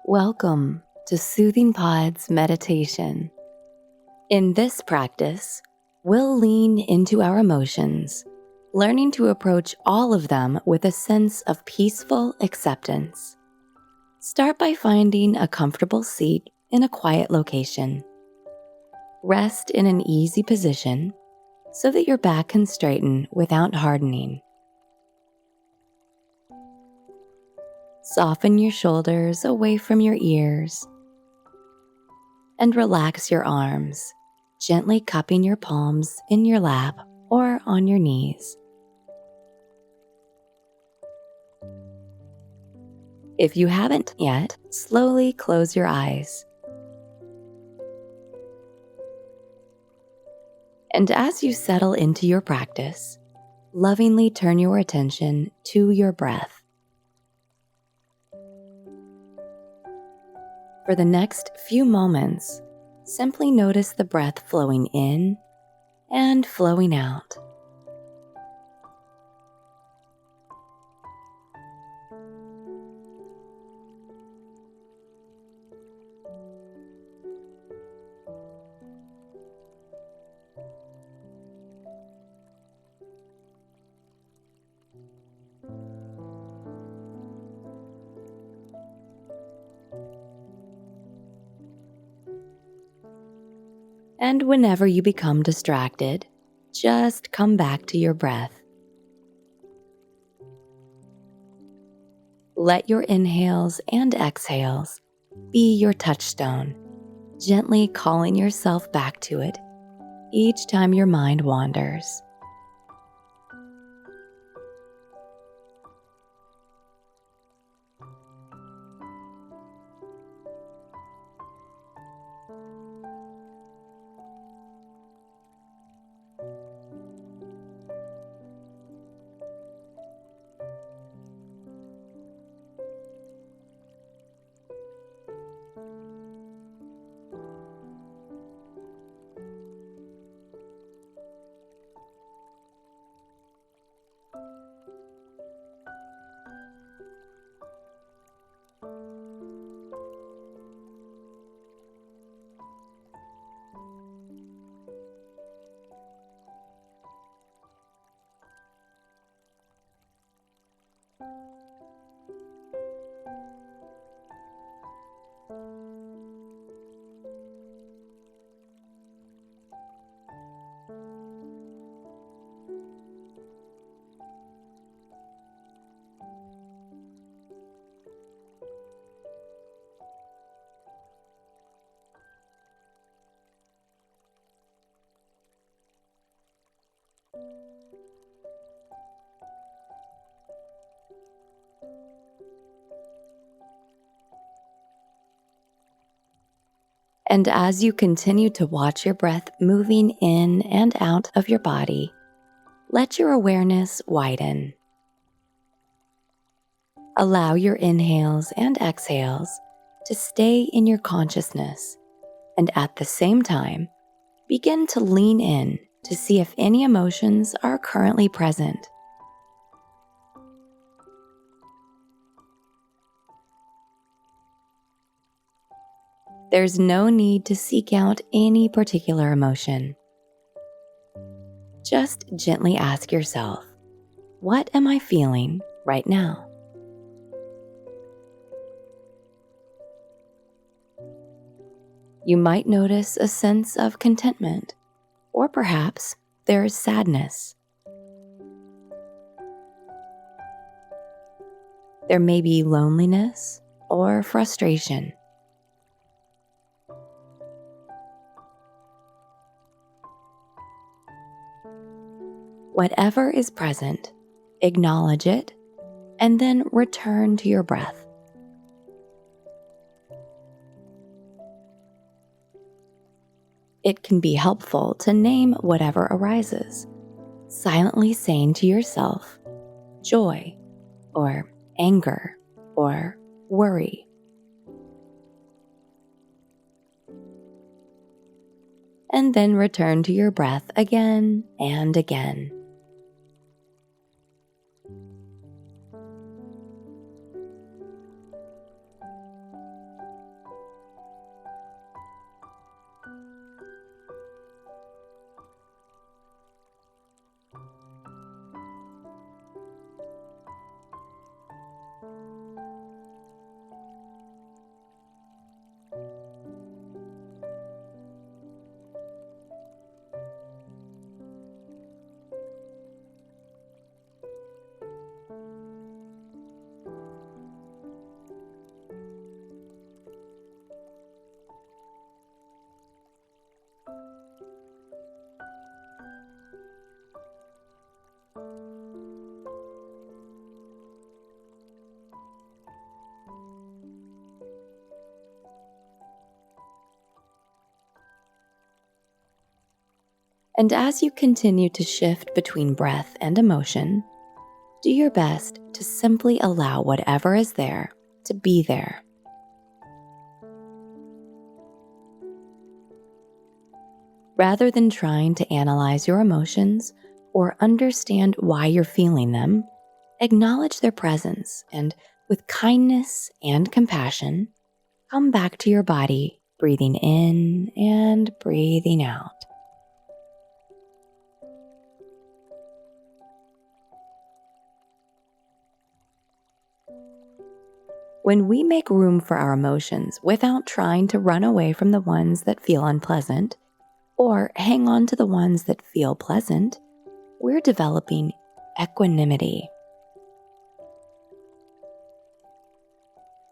Welcome to Soothing Pod's meditation. In this practice, we'll lean into our emotions, learning to approach all of them with a sense of peaceful acceptance. Start by finding a comfortable seat in a quiet location. Rest in an easy position so that your back can straighten without hardening. Soften your shoulders away from your ears and relax your arms, gently cupping your palms in your lap or on your knees. If you haven't yet, slowly close your eyes. And as you settle into your practice, lovingly turn your attention to your breath. For the next few moments, simply notice the breath flowing in and flowing out. And whenever you become distracted, just come back to your breath. Let your inhales and exhales be your touchstone, gently calling yourself back to it each time your mind wanders. And as you continue to watch your breath moving in and out of your body, let your awareness widen. Allow your inhales and exhales to stay in your consciousness, and at the same time, begin to lean in to see if any emotions are currently present. There's no need to seek out any particular emotion. Just gently ask yourself, what am I feeling right now? You might notice a sense of contentment, or perhaps there is sadness. There may be loneliness or frustration. Whatever is present, acknowledge it, and then return to your breath. It can be helpful to name whatever arises, silently saying to yourself, joy, or anger, or worry. And then return to your breath again and again. And as you continue to shift between breath and emotion, do your best to simply allow whatever is there to be there. Rather than trying to analyze your emotions or understand why you're feeling them, acknowledge their presence and, with kindness and compassion, come back to your body, breathing in and breathing out. When we make room for our emotions without trying to run away from the ones that feel unpleasant or hang on to the ones that feel pleasant, we're developing equanimity.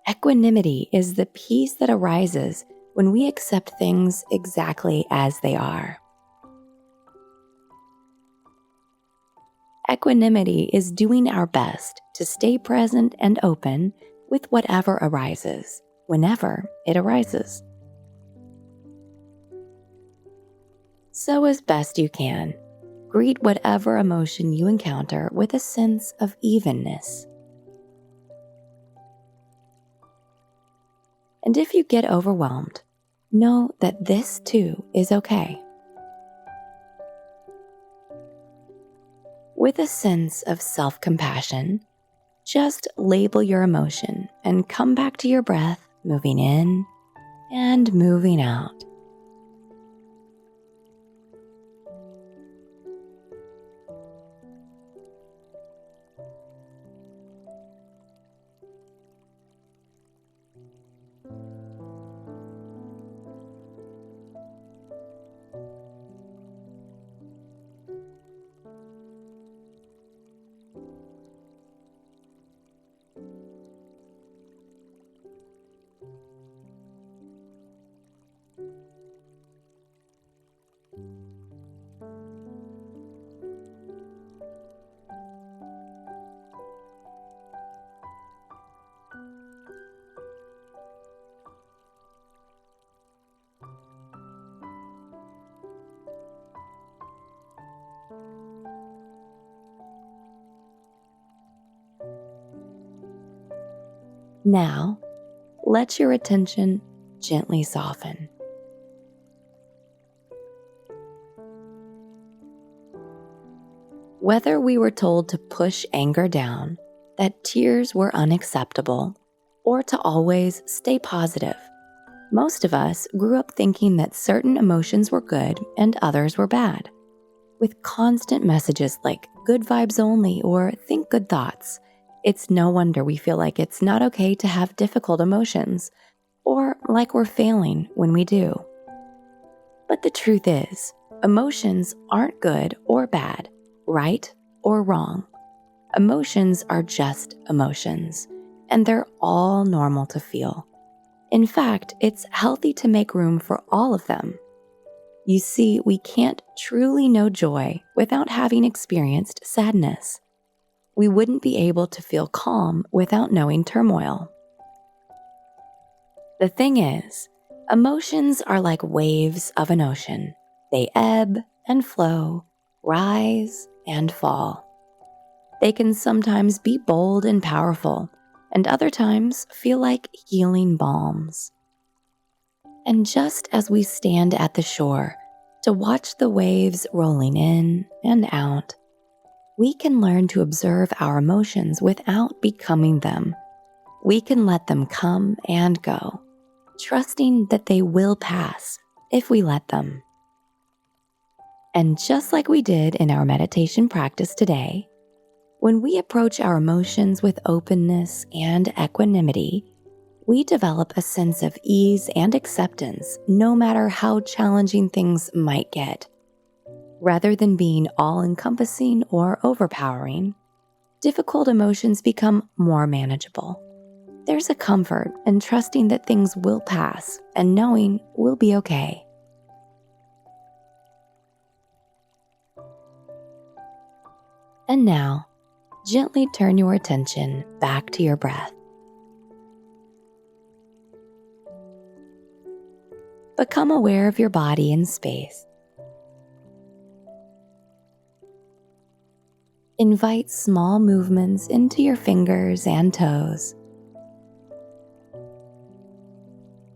Equanimity is the peace that arises when we accept things exactly as they are. Equanimity is doing our best to stay present and open with whatever arises, whenever it arises. So as best you can, greet whatever emotion you encounter with a sense of evenness. And if you get overwhelmed, know that this too is okay. With a sense of self-compassion, just label your emotion and come back to your breath, moving in and moving out. Now, let your attention gently soften. Whether we were told to push anger down, that tears were unacceptable, or to always stay positive, most of us grew up thinking that certain emotions were good and others were bad. With constant messages like good vibes only or think good thoughts, it's no wonder we feel like it's not okay to have difficult emotions, or like we're failing when we do. But the truth is, emotions aren't good or bad, right or wrong. Emotions are just emotions, and they're all normal to feel. In fact, it's healthy to make room for all of them. You see, we can't truly know joy without having experienced sadness. We wouldn't be able to feel calm without knowing turmoil. The thing is, emotions are like waves of an ocean. They ebb and flow, rise and fall. They can sometimes be bold and powerful, and other times feel like healing balms. And just as we stand at the shore to watch the waves rolling in and out, we can learn to observe our emotions without becoming them. We can let them come and go, trusting that they will pass if we let them. And just like we did in our meditation practice today, when we approach our emotions with openness and equanimity, we develop a sense of ease and acceptance no matter how challenging things might get. Rather than being all-encompassing or overpowering, difficult emotions become more manageable. There's a comfort in trusting that things will pass and knowing we'll be okay. And now, gently turn your attention back to your breath. Become aware of your body and space. Invite small movements into your fingers and toes.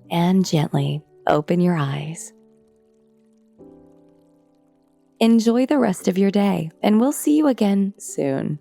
And gently open your eyes. Enjoy the rest of your day, and we'll see you again soon.